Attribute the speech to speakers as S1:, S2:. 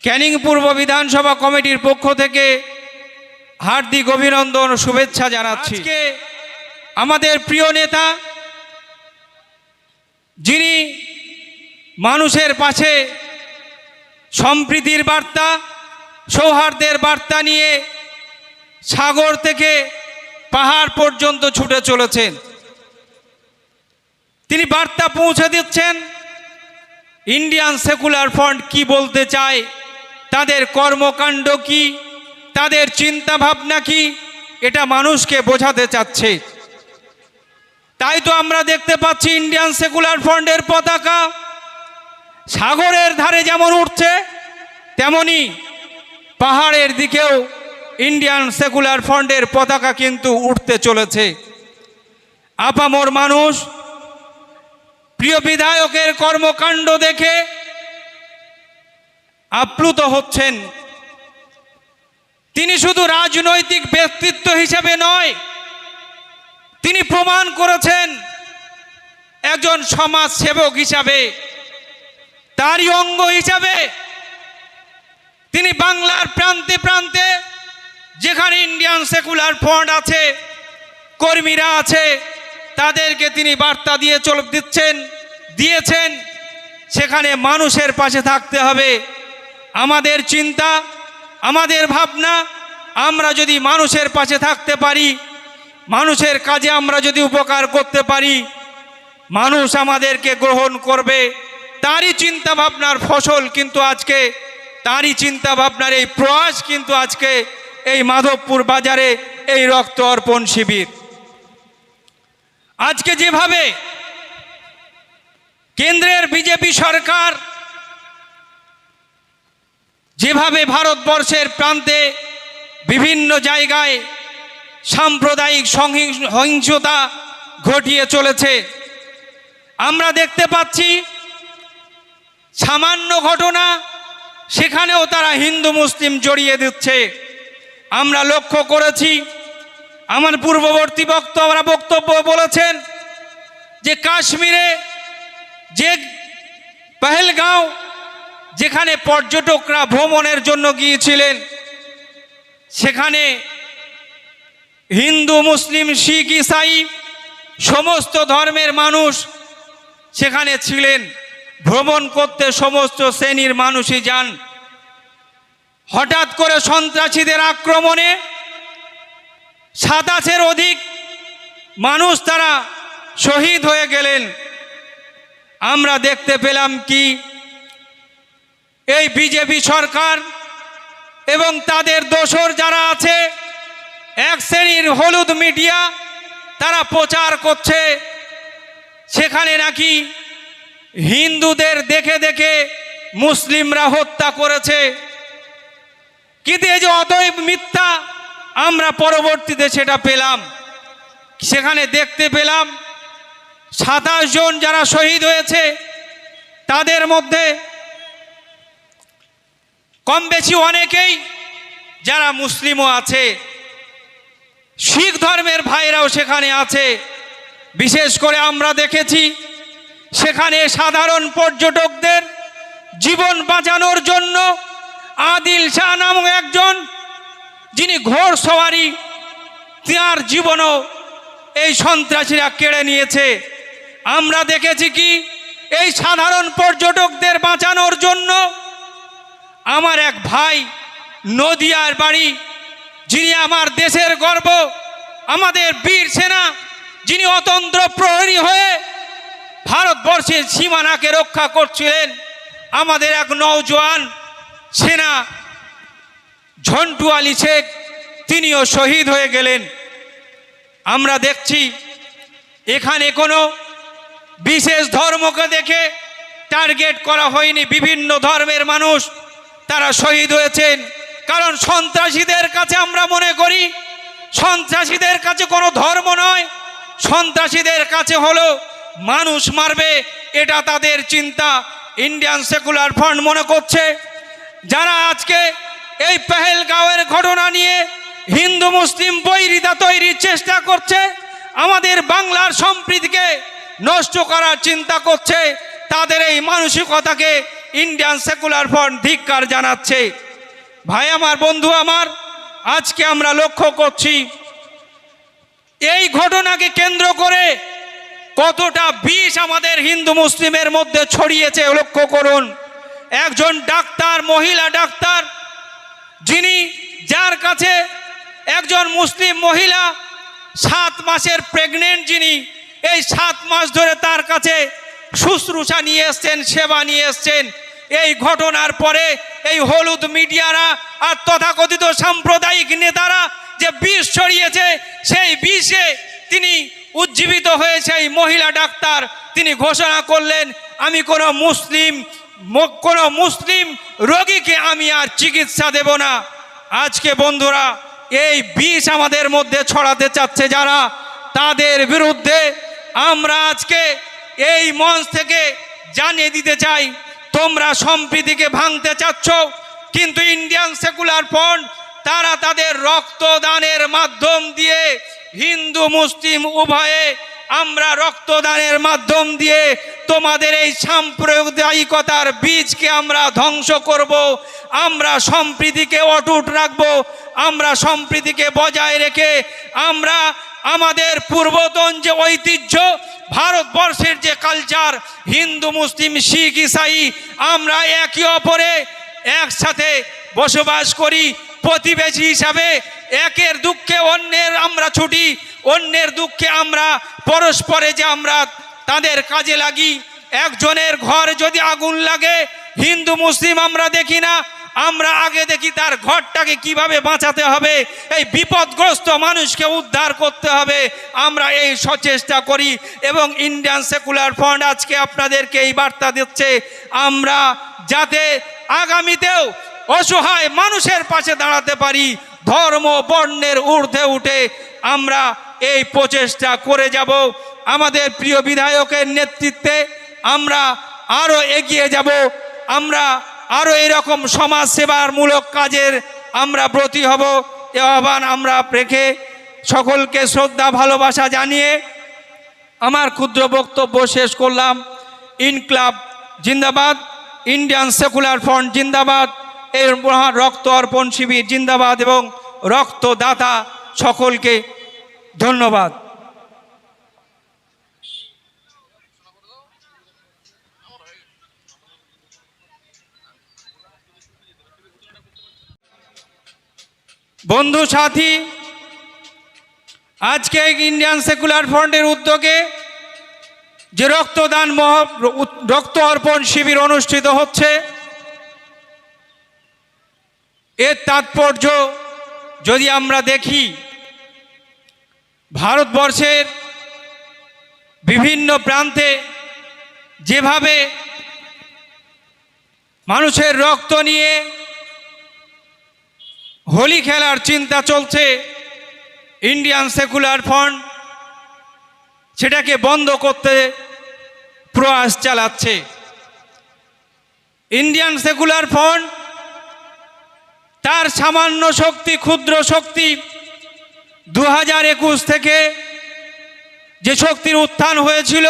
S1: ক্যানিং পূর্ব বিধানসভা কমিটির পক্ষ থেকে হার্দিক অভিনন্দন ও শুভেচ্ছা জানাচ্ছি। আজকে আমাদের প্রিয় নেতা, যিনি মানুষের পাশে সম্প্রীতির বার্তা, সৌহার্দ্যের বার্তা নিয়ে সাগর থেকে পাহাড় পর্যন্ত ছুটে চলেছেন, তিনি বার্তা পৌঁছে দিচ্ছেন ইন্ডিয়ান সেকুলার ফ্রন্ট কি বলতে চায়, তাদের কর্মকাণ্ড কি, তাদের চিন্তা ভাবনা কি, এটা মানুষকে বোঝাতে চাচ্ছে। তাই তো আমরা দেখতে পাচ্ছি ইন্ডিয়ান সেকুলার ফ্রন্টের পতাকা সাগরের ধারে যেমন উঠছে, তেমনি পাহাড়ের দিকেও ইন্ডিয়ান সেকুলার ফ্রন্টের পতাকা কিন্তু উঠতে চলেছে। আপামর মানুষ প্রিয় বিধায়কের কর্মকাণ্ড দেখে আপ্লুত হচ্ছেন। তিনি শুধু রাজনৈতিক ব্যক্তিত্ব হিসেবে নয়, তিনি প্রমাণ করেছেন একজন সমাজ সেবক হিসাবে, তারই অঙ্গ হিসাবে তিনি বাংলার প্রান্তে প্রান্তে যেখানে ইন্ডিয়ান সেকুলার ফ্রন্ট আছে, কর্মীরা আছে, তাদেরকে তিনি বার্তা দিয়েছেন সেখানে মানুষের পাশে থাকতে হবে। আমাদের চিন্তা, আমাদের ভাবনা, আমরা যদি মানুষের পাশে থাকতে পারি, মানুষের কাজে আমরা যদি উপকার করতে পারি, মানুষ আমাদেরকে গ্রহণ করবে। তারই চিন্তা ভাবনার ফসল কিন্তু আজকে, তারই চিন্তা ভাবনার এই প্রয়াস কিন্তু আজকে এই মাধবপুর বাজারে এই রক্ত অর্পণ শিবির। আজকে যেভাবে কেন্দ্রের বিজেপি সরকার যেভাবে ভারতবর্ষের প্রান্তে বিভিন্ন জায়গায় সাম্প্রদায়িক সহিংসতা ঘটিয়ে চলেছে, আমরা দেখতে পাচ্ছি সামান্য ঘটনা সেখানেও তারা হিন্দু মুসলিম জড়িয়ে দিচ্ছে। আমরা লক্ষ্য করেছি, আমার পূর্ববর্তী বক্তব্য বলেছেন যে কাশ্মীরে যে পহেলগাঁও, যেখানে পর্যটকরা ভ্রমণের জন্য গিয়েছিলেন, সেখানে হিন্দু মুসলিম শিখ ইসাই সমস্ত ধর্মের মানুষ সেখানে ছিলেন, ভ্রমণ করতে সমস্ত শ্রেণীর মানুষই যান। হঠাৎ করে সন্ত্রাসীদের আক্রমণে 27-এর অধিক মানুষ তারা শহীদ হয়ে গেলেন। আমরা দেখতে পেলাম কি এই বিজেপি সরকার এবং তাদের দোসর যারা আছে, এক শ্রেণীর হলুদ মিডিয়া, তারা প্রচার করছে সেখানে নাকি হিন্দুদের দেখে দেখে মুসলিমরা হত্যা করেছে। কিন্তু এই যে অতএব মিথ্যা, আমরা পরবর্তীতে সেটা পেলাম, সেখানে দেখতে পেলাম 27 জন যারা শহীদ হয়েছে, তাদের মধ্যে কম বেশি অনেকেই যারা মুসলিমও আছে, শিখ ধর্মের ভাইরাও সেখানে আছে। বিশেষ করে আমরা দেখেছি সেখানে সাধারণ পর্যটকদের জীবন বাঁচানোর জন্য আদিল শাহ নামক একজন, যিনি ঘোড়সওয়ারি, তার জীবনও এই সন্ত্রাসীরা কেড়ে নিয়েছে। আমরা দেখেছি কি এই সাধারণ পর্যটকদের বাঁচানোর জন্য আমার এক ভাই, নদিয়ার বাড়ি, যিনি আমার দেশের গর্ব, আমাদের বীর সেনা, যিনি অতন্ত্র প্রহরী হয়ে ভারতবর্ষের সীমানাকে রক্ষা করছিলেন, আমাদের এক নওজোয়ান সেনা ঝন্টু আলী শেখ, তিনিও শহীদ হয়ে গেলেন। আমরা দেখছি এখানে কোনো বিশেষ ধর্মকে দেখে টার্গেট করা হয়নি, বিভিন্ন ধর্মের মানুষ তারা শহীদ হয়েছেন। কারণ সন্ত্রাসীদের কাছে আমরা মনে করি সন্ত্রাসীদের কাছে কোনো ধর্ম নয়, সন্ত্রাসীদের কাছে হলো মানুষ মারবে, এটা তাদের চিন্তা। ইন্ডিয়ান সেকুলার ফ্রন্ট মনে করছে যারা আজকে এই পহেলগাঁওয়ের ঘটনা নিয়ে হিন্দু মুসলিম বৈরিতা তৈরির চেষ্টা করছে, আমাদের বাংলার সম্প্রীতিকে নষ্ট করার চিন্তা করছে, তাদের এই মানসিকতাকে ইন্ডিয়ান সেকুলার ফ্রন্ট ধিক্কার জানাচ্ছে। ভাই আমার, বন্ধু আমার, আজকে আমরা লক্ষ্য করছি এই ঘটনাকে কেন্দ্র করে কতটা বিষ আমাদের হিন্দু মুসলিমের মধ্যে ছড়িয়েছে। লক্ষ্য করুন, একজন ডাক্তার, মহিলা ডাক্তার, যার কাছে একজন মুসলিম মহিলা 7 মাসের প্রেগনেন্ট, যিনি এই 7 মাস ধরে তার কাছে শুশ্রূষা নিয়ে এসছেন, সেবা নিয়ে এসছেন। এই ঘটনার পরে এই হলুদ মিডিয়ারা আর তথাকথিত সাম্প্রদায়িক নেতারা যে বিষ ছড়িয়েছে, সেই বিষে তিনি উজ্জীবিত হয়েছে। এই মহিলা ডাক্তার তিনি ঘোষণা করলেন, আমি কোনো মুসলিম রোগীকে আমি আর চিকিৎসা দেব না। আজকে বন্ধুরা, এই বিষ আমাদের মধ্যে ছড়াতে চাচ্ছে যারা, তাদের বিরুদ্ধে আমরা আজকে এই মঞ্চ থেকে জানিয়ে দিতে চাই, তোমরা সম্প্রীতিকে ভাঙতে চাচ্ছ, কিন্তু ইন্ডিয়ান সেকুলার ফ্রন্ট তারা তাদের রক্তদানের মাধ্যম দিয়ে, হিন্দু মুসলিম উভয়ে আমরা রক্তদানের মাধ্যম দিয়ে তোমাদের এই সাম্প্রদায়িকতার বীজকে আমরা ধ্বংস করব। আমরা সম্প্রীতিকে অটুট রাখব। আমরা সম্প্রীতিকে বজায় রেখে আমরা আমাদের পূর্বতন যে ঐতিহ্য, ভারতবর্ষের যে কালচার, হিন্দু মুসলিম শিখ ইসাই, আমরা একে অপরে একসাথে বসবাস করি, প্রতিবেশী হিসাবে একের দুঃখে অন্যের আমরা ছুটি, অন্যের দুঃখে আমরা পরস্পরে যে আমরা তাদের কাজে লাগি। একজনের ঘর যদি আগুন লাগে, হিন্দু মুসলিম আমরা দেখি না, আমরা আগে দেখি তার ঘরটাকে কিভাবে বাঁচাতে হবে, এই বিপদগ্রস্ত মানুষকে উদ্ধার করতে হবে, আমরা এই সচেষ্টা করি। এবং ইন্ডিয়ান সেকুলার ফ্রন্ট আজকে আপনাদেরকে এই বার্তা দিচ্ছে, আমরা যাতে আগামীতেও অসহায় মানুষের পাশে দাঁড়াতে পারি, ধর্ম বর্ণের ঊর্ধ্বে উঠে আমরা এই প্রচেষ্টা করে যাব। আমাদের প্রিয় বিধায়কের নেতৃত্বে আমরা আরও এগিয়ে যাব। আমরা আরও এরকম সমাজ সেবামূলক কাজের আমরা ব্রতী হব। এ আহ্বান আমরা রেখে সকলকে শ্রদ্ধা ভালোবাসা জানিয়ে আমার ক্ষুদ্র বক্তব্য শেষ করলাম। ইনকলাব জিন্দাবাদ, ইন্ডিয়ান সেকুলার ফ্রন্ট জিন্দাবাদ, এর মহান রক্ত অর্পণ শিবির জিন্দাবাদ এবং রক্তদাতা সকলকে ধন্যবাদ। বন্ধু সাথী, আজকে ইন্ডিয়ান সেকুলার ফ্রন্টের উদ্যোগে যে রক্ত অর্পণ শিবির অনুষ্ঠিত হচ্ছে, এর তাৎপর্য যদি আমরা দেখি, ভারতবর্ষের বিভিন্ন প্রান্তে যেভাবে মানুষের রক্ত নিয়ে হোলি খেলার চিন্তা চলছে, ইন্ডিয়ান সেকুলার ফ্রন্ট সেটাকে বন্ধ করতে প্রয়াস চালাচ্ছে। ইন্ডিয়ান সেকুলার ফ্রন্ট তার সামান্য শক্তি, ক্ষুদ্র শক্তি, 2021 থেকে যে শক্তির উত্থান হয়েছিল,